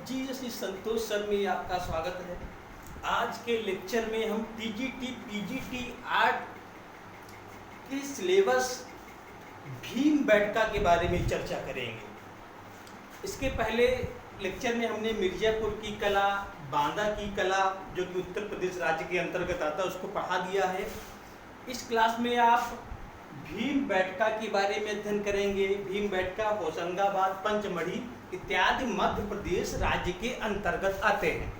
जी संतोष sir में आपका स्वागत है। आज के लेक्चर में हम टीजीटी पीजीटी आर्ट के सिलेबस भीमबेटका के बारे में चर्चा करेंगे। इसके पहले लेक्चर में हमने मिर्ज़ापुर की कला, बांदा की कला जो कि उत्तर प्रदेश राज्य के अंतर्गत आता है उसको पढ़ा दिया है। इस क्लास में आप भीमबेटका के बारे में अध्ययन करेंगे। भीमबेटका होशंगाबाद, पंचमढ़ी इत्यादि मध्य प्रदेश राज्य के अंतर्गत आते हैं।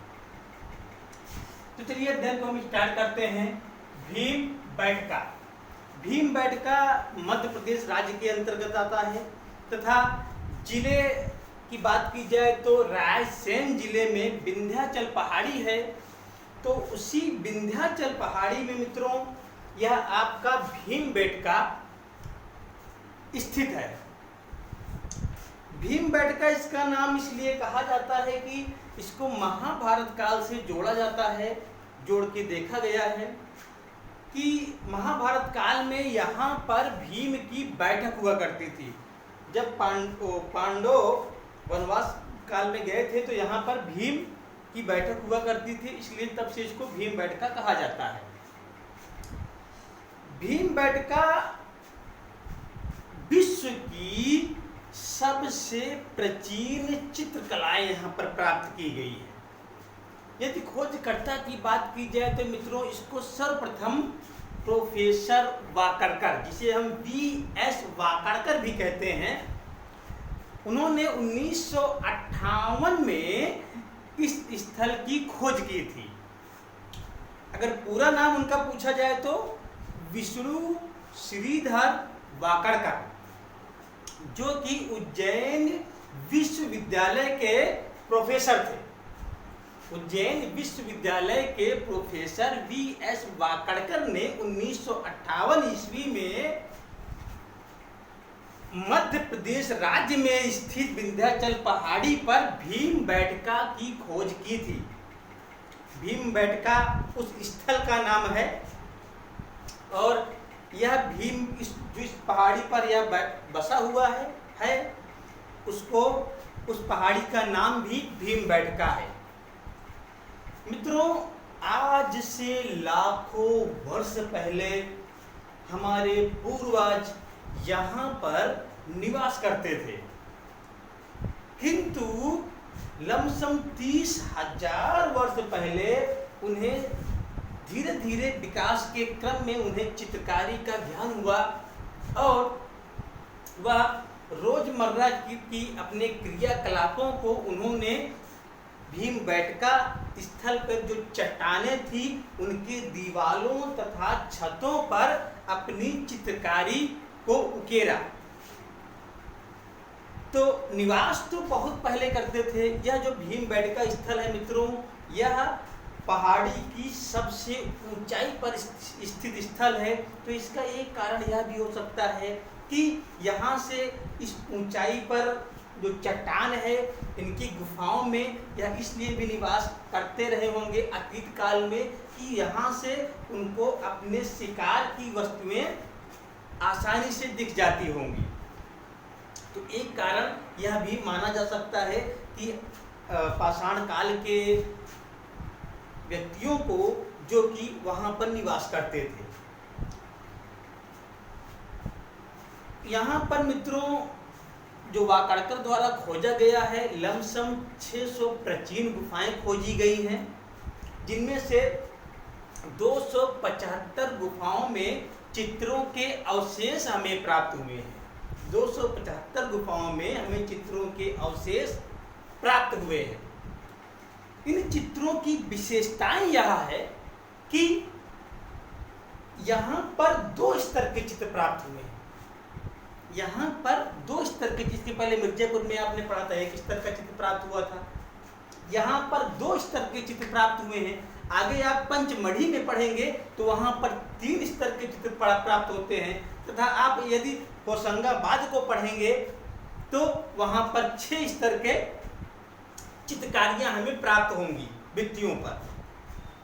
तो चलिए अध्ययन को हम स्टार्ट करते हैं। भीमबेटका भीमबेटका मध्य प्रदेश राज्य के अंतर्गत आता है तथा जिले की बात की जाए तो रायसेन जिले में विंध्याचल पहाड़ी है। तो उसी विंध्याचल पहाड़ी में मित्रों यह आपका भीमबेटका स्थित है। भीमबेटका इसका नाम इसलिए कहा जाता है कि इसको महाभारत काल से जोड़ा जाता है, जोड़ के देखा गया है कि महाभारत काल में यहाँ पर भीम की बैठक हुआ करती थी। जब पांडव वनवास काल में गए थे तो यहाँ पर भीम की बैठक हुआ करती थी, इसलिए तब से इसको भीमबेटका कहा जाता है। भीमबेटका विश्व की सबसे प्राचीन चित्रकलाएं यहाँ पर प्राप्त की गई है। यदि खोजकर्ता की बात की जाए तो मित्रों इसको सर्वप्रथम प्रोफेसर वाकरकर, जिसे हम वी.एस. वाकरकर भी कहते हैं, उन्होंने 1958 में इस स्थल की खोज की थी। अगर पूरा नाम उनका पूछा जाए तो विष्णु श्रीधर वाकरकर, जो कि उज्जैन विश्वविद्यालय के प्रोफेसर थे। उज्जैन विश्वविद्यालय के प्रोफेसर वी.एस. वाकरकर ने 1958 ईस्वी में मध्य प्रदेश राज्य में स्थित विंध्याचल पहाड़ी पर भीमबेटका की खोज की थी। भीमबेटका उस स्थल का नाम है और यह भीम जो इस पहाड़ी पर यह बसा हुआ है उसको उस पहाड़ी का नाम भी भीमबेटका है। मित्रों, आज से लाखों वर्ष पहले हमारे पूर्वज यहाँ पर निवास करते थे, किंतु लमसम 30,000 वर्ष पहले उन्हें धीरे धीरे विकास के क्रम में उन्हें चित्रकारी का ज्ञान हुआ और वह रोजमर्रा की अपने क्रियाकलापों को उन्होंने भीमबेटका स्थल पर जो चट्टानें थी उनके दीवारों तथा छतों पर अपनी चित्रकारी को उकेरा। तो निवास तो बहुत पहले करते थे। यह जो भीमबेटका स्थल है मित्रों, यह पहाड़ी की सबसे ऊंचाई पर स्थित स्थल है। तो इसका एक कारण यह भी हो सकता है कि यहाँ से इस ऊंचाई पर जो चट्टान है इनकी गुफाओं में यह इसलिए भी निवास करते रहे होंगे अतीत काल में कि यहाँ से उनको अपने शिकार की वस्तुएं आसानी से दिख जाती होंगी। तो एक कारण यह भी माना जा सकता है कि पाषाण काल के व्यक्तियों को जो कि वहां पर निवास करते थे। यहाँ पर मित्रों जो वाकरकर द्वारा खोजा गया है, लमसम 600 प्राचीन गुफाएं खोजी गई हैं, जिनमें से 275 गुफाओं में चित्रों के अवशेष हमें प्राप्त हुए हैं। 275 गुफाओं में हमें चित्रों के अवशेष प्राप्त हुए हैं। इन चित्रों की विशेषताएं यह है कि यहाँ पर 2 स्तर के चित्र प्राप्त हुए हैं। यहाँ पर 2 स्तर के, जिसके पहले मिर्ज़ापुर में आपने पढ़ा था 1 स्तर का चित्र प्राप्त हुआ था, यहाँ पर 2 स्तर के चित्र प्राप्त हुए हैं। आगे आप पंचमढ़ी में पढ़ेंगे तो वहाँ पर 3 स्तर के चित्र प्राप्त होते हैं तथा आप यदि होशंगाबाद को पढ़ेंगे तो वहाँ पर 6 स्तर के चित्रकारियाँ हमें प्राप्त होंगी भित्तियों पर।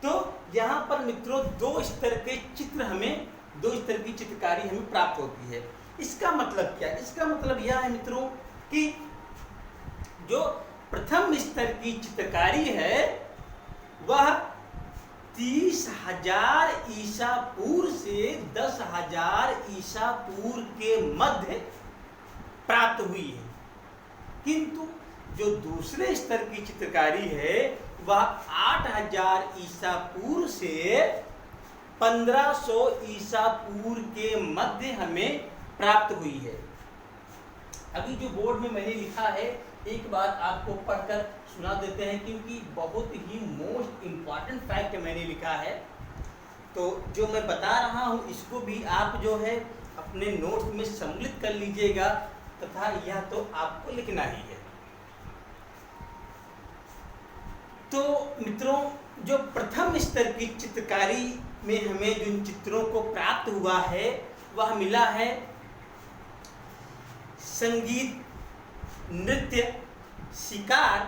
तो यहाँ पर मित्रों 2 स्तर के चित्र हमें 2 स्तर की चित्रकारी हमें प्राप्त होती है। इसका मतलब क्या है? इसका मतलब यह है मित्रों कि जो प्रथम स्तर की चित्रकारी है वह 30,000 ईसा पूर्व से 10,000 ईसा पूर्व के मध्य प्राप्त हुई है, किंतु जो दूसरे स्तर की चित्रकारी है वह 8,000 ईसा पूर्व से 1500 ईसा पूर्व के मध्य हमें प्राप्त हुई है। अभी जो बोर्ड में मैंने लिखा है एक बात आपको पढ़कर सुना देते हैं, क्योंकि बहुत ही मोस्ट इम्पॉर्टेंट फैक्ट मैंने लिखा है। तो जो मैं बता रहा हूँ इसको भी आप जो है अपने नोट्स में सम्मिलित कर लीजिएगा, तथा यह तो आपको लिखना ही है। तो मित्रों, जो प्रथम स्तर की चित्रकारी में हमें जिन चित्रों को प्राप्त हुआ है वह मिला है संगीत, नृत्य, शिकार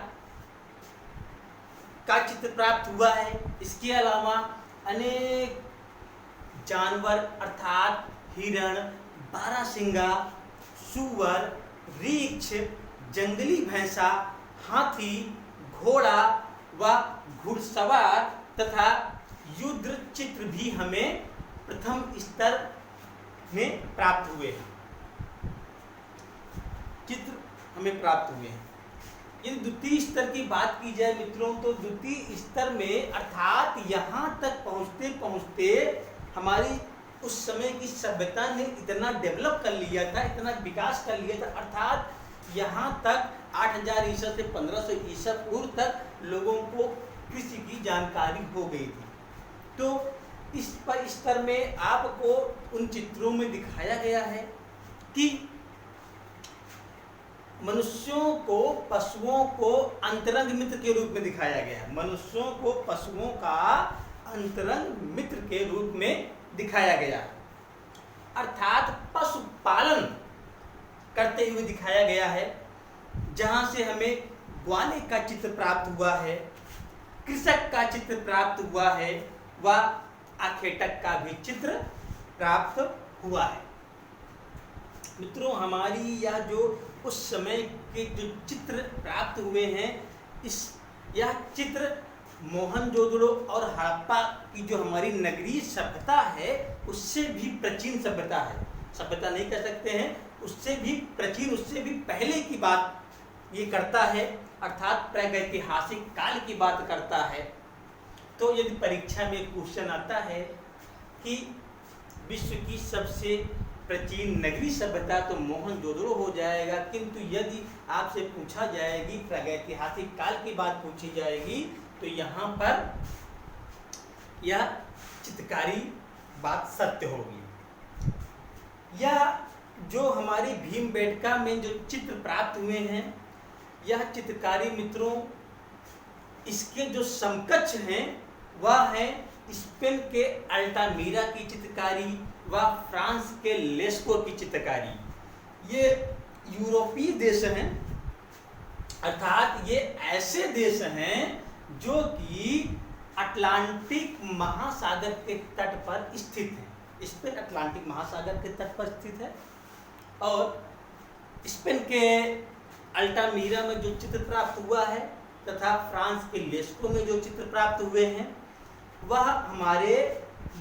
का चित्र प्राप्त हुआ है। इसके अलावा अनेक जानवर अर्थात हिरण, बारहसिंगा, सूअर, रीछ, जंगली भैंसा, हाथी, घोड़ा व घुड़सवार तथा युद्ध चित्र भी हमें प्रथम स्तर में प्राप्त हुए हैं। चित्र हमें प्राप्त हुए हैं। यदि द्वितीय स्तर की बात की जाए मित्रों, तो द्वितीय स्तर में अर्थात यहाँ तक पहुँचते पहुँचते हमारी उस समय की सभ्यता ने इतना डेवलप कर लिया था, इतना विकास कर लिया था, अर्थात यहाँ तक 8,000 ईसा से 1500 ईसा पूर्व तक लोगों को कृषि की जानकारी हो गई थी। तो इस पर स्तर में आपको उन चित्रों में दिखाया गया है कि मनुष्यों को पशुओं को अंतरंग मित्र के रूप में दिखाया गया है। मनुष्यों को पशुओं का अंतरंग मित्र के रूप में दिखाया गया, अर्थात पशुपालन करते हुए दिखाया गया है, जहां से हमें ग्वाले का चित्र प्राप्त हुआ है, कृषक का चित्र प्राप्त हुआ है व आखेटक का भी चित्र प्राप्त हुआ है। मित्रों, हमारी यह जो उस समय के जो चित्र प्राप्त हुए हैं, यह चित्र मोहनजोदड़ो और हड़प्पा की जो हमारी नगरीय सभ्यता है उससे भी प्राचीन सभ्यता है। सभ्यता नहीं कह सकते हैं, उससे भी प्राचीन, उससे भी पहले की बात ये करता है, अर्थात प्रागैतिहासिक काल की बात करता है। तो यदि परीक्षा में क्वेश्चन आता है कि विश्व की सबसे प्राचीन नगरीय सभ्यता, तो मोहनजोदड़ो हो जाएगा, किंतु यदि आपसे पूछा जाएगी प्रागैतिहासिक काल की बात पूछी जाएगी तो यहाँ पर यह चित्रकारी बात सत्य होगी। यह जो हमारी भीमबेटका में जो चित्र प्राप्त हुए हैं, यह चित्रकारी मित्रों, इसके जो समकक्ष हैं वह है स्पेन के अल्टामीरा की चित्रकारी व फ्रांस के लेस्को की चित्रकारी। ये यूरोपीय देश हैं, अर्थात ये ऐसे देश हैं जो कि अटलांटिक महासागर के तट पर स्थित है। स्पेन अटलांटिक महासागर के तट पर स्थित है और स्पेन के अल्टामीरा में जो चित्र प्राप्त हुआ है तथा फ्रांस के लेस्को में जो चित्र प्राप्त हुए हैं वह हमारे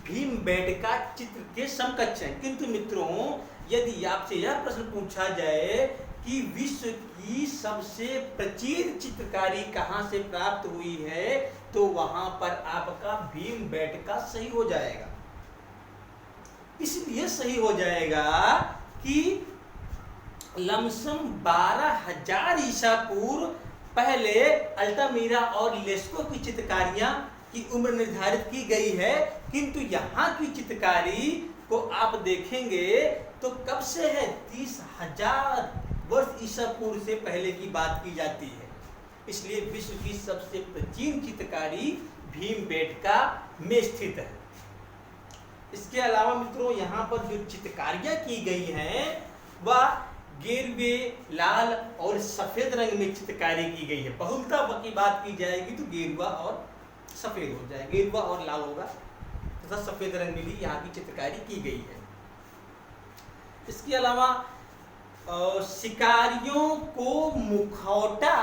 भीमबेटका चित्र के समकक्ष हैं। किंतु मित्रों, यदि आपसे यह प्रश्न पूछा जाए कि विश्व की सबसे प्राचीन चित्रकारी कहाँ से प्राप्त हुई है, तो वहां पर आपका भीमबेटका सही हो जाएगा। इसलिए सही हो जाएगा कि लमसम 12,000 ईसा पूर्व पहले अल्टामीरा और लेस्को की चित्रकारियां की उम्र निर्धारित की गई है, किंतु यहाँ की चित्रकारी को आप देखेंगे तो कब से है, 30,000 वर्ष ईसा पूर्व से पहले की बात की जाती है। इसलिए विश्व की सबसे प्राचीन चित्रकारी भीमबेटका में स्थित है। इसके अलावा मित्रों, यहाँ पर जो चित्रकारियां की गई हैं वह गेरुए, लाल और सफेद रंग में चित्रकारी की गई है। बहुलता की बात की जाएगी तो गेरुआ और सफेद हो जाएगा, गेरुआ और लाल होगा तथा सफेद रंग में भी यहाँ की चित्रकारी की गई है। इसके अलावा शिकारियों को मुखौटा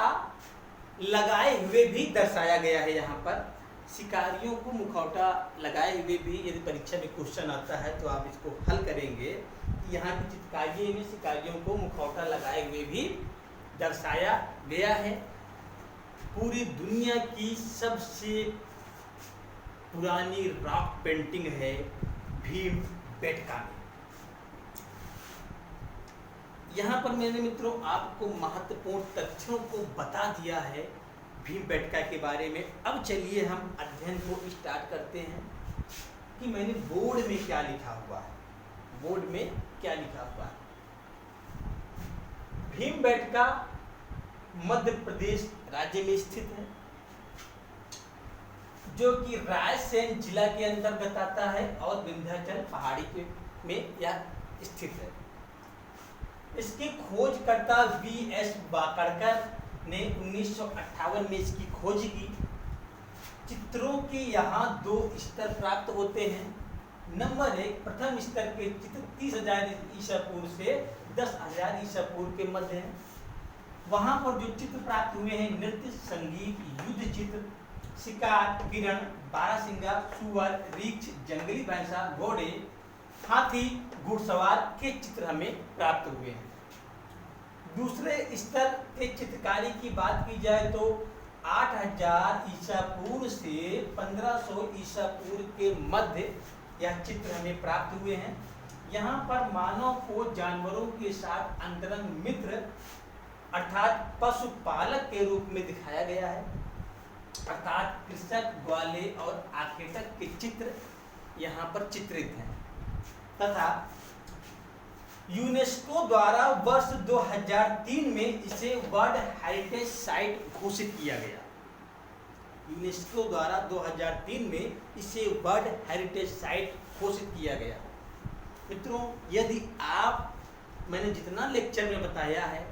लगाए हुए भी दर्शाया गया है। यहाँ पर शिकारियों को मुखौटा लगाए हुए भी यदि परीक्षा में क्वेश्चन आता है तो आप इसको हल करेंगे कि यहाँ की चित्रकारी में शिकारियों को मुखौटा लगाए हुए भी दर्शाया गया है। पूरी दुनिया की सबसे पुरानी रॉक पेंटिंग है भीमबेटका में। यहाँ पर मैंने मित्रों आपको महत्वपूर्ण तथ्यों को बता दिया है भीमबेटका के बारे में। अब चलिए हम अध्ययन को स्टार्ट करते हैं कि मैंने बोर्ड में क्या लिखा हुआ है। बोर्ड में क्या लिखा हुआ है? भीमबेटका मध्य प्रदेश राज्य में स्थित है, जो कि रायसेन जिला के अंतर्गत आता है और विंध्याचल पहाड़ी में यह स्थित है। इसके खोजकर्ता वी.एस. वाकड़कर ने 1958 में इसकी खोज की। चित्रों के यहाँ 2 स्तर प्राप्त होते हैं। नंबर 1, प्रथम स्तर के चित्र 30,000 ईसा पूर्व से 10,000 ईसा पूर्व के मध्य हैं। वहाँ पर जो चित्र प्राप्त हुए हैं नृत्य, संगीत, युद्ध चित्र, शिकार, किरण, बारहसिंगा, सुअर, रीछ, जंगली भैंसा, घोड़े, हाथी, घुड़सवार के चित्र हमें प्राप्त हुए हैं। दूसरे स्तर के चित्रकारी की बात की जाए तो 8,000 ईसा पूर्व से 1,500 ईसा पूर्व के मध्य यह चित्र हमें प्राप्त हुए हैं। यहाँ पर मानव को जानवरों के साथ अंतरंग मित्र अर्थात पशुपालक के रूप में दिखाया गया है, अर्थात कृषक, ग्वाले और आखेटक के चित्र यहाँ पर चित्रित हैं। तथा यूनेस्को द्वारा वर्ष 2003 में इसे वर्ल्ड हेरिटेज साइट घोषित किया गया। यूनेस्को द्वारा 2003 में इसे वर्ल्ड हेरिटेज साइट घोषित किया गया। मित्रों, यदि मैंने जितना लेक्चर में बताया है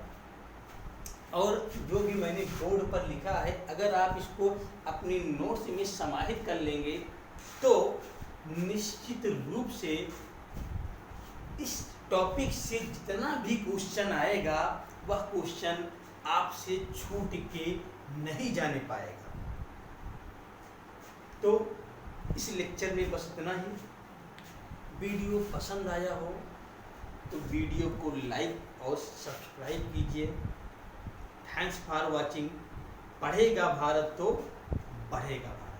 और जो भी मैंने बोर्ड पर लिखा है, अगर आप इसको अपनी नोट्स में समाहित कर लेंगे तो निश्चित रूप से इस टॉपिक से जितना भी क्वेश्चन आएगा वह क्वेश्चन आपसे छूट के नहीं जाने पाएगा। तो इस लेक्चर में बस इतना ही। वीडियो पसंद आया हो तो वीडियो को लाइक और सब्सक्राइब कीजिए। Thanks for watching. पढ़ेगा भारत तो बढ़ेगा भारत।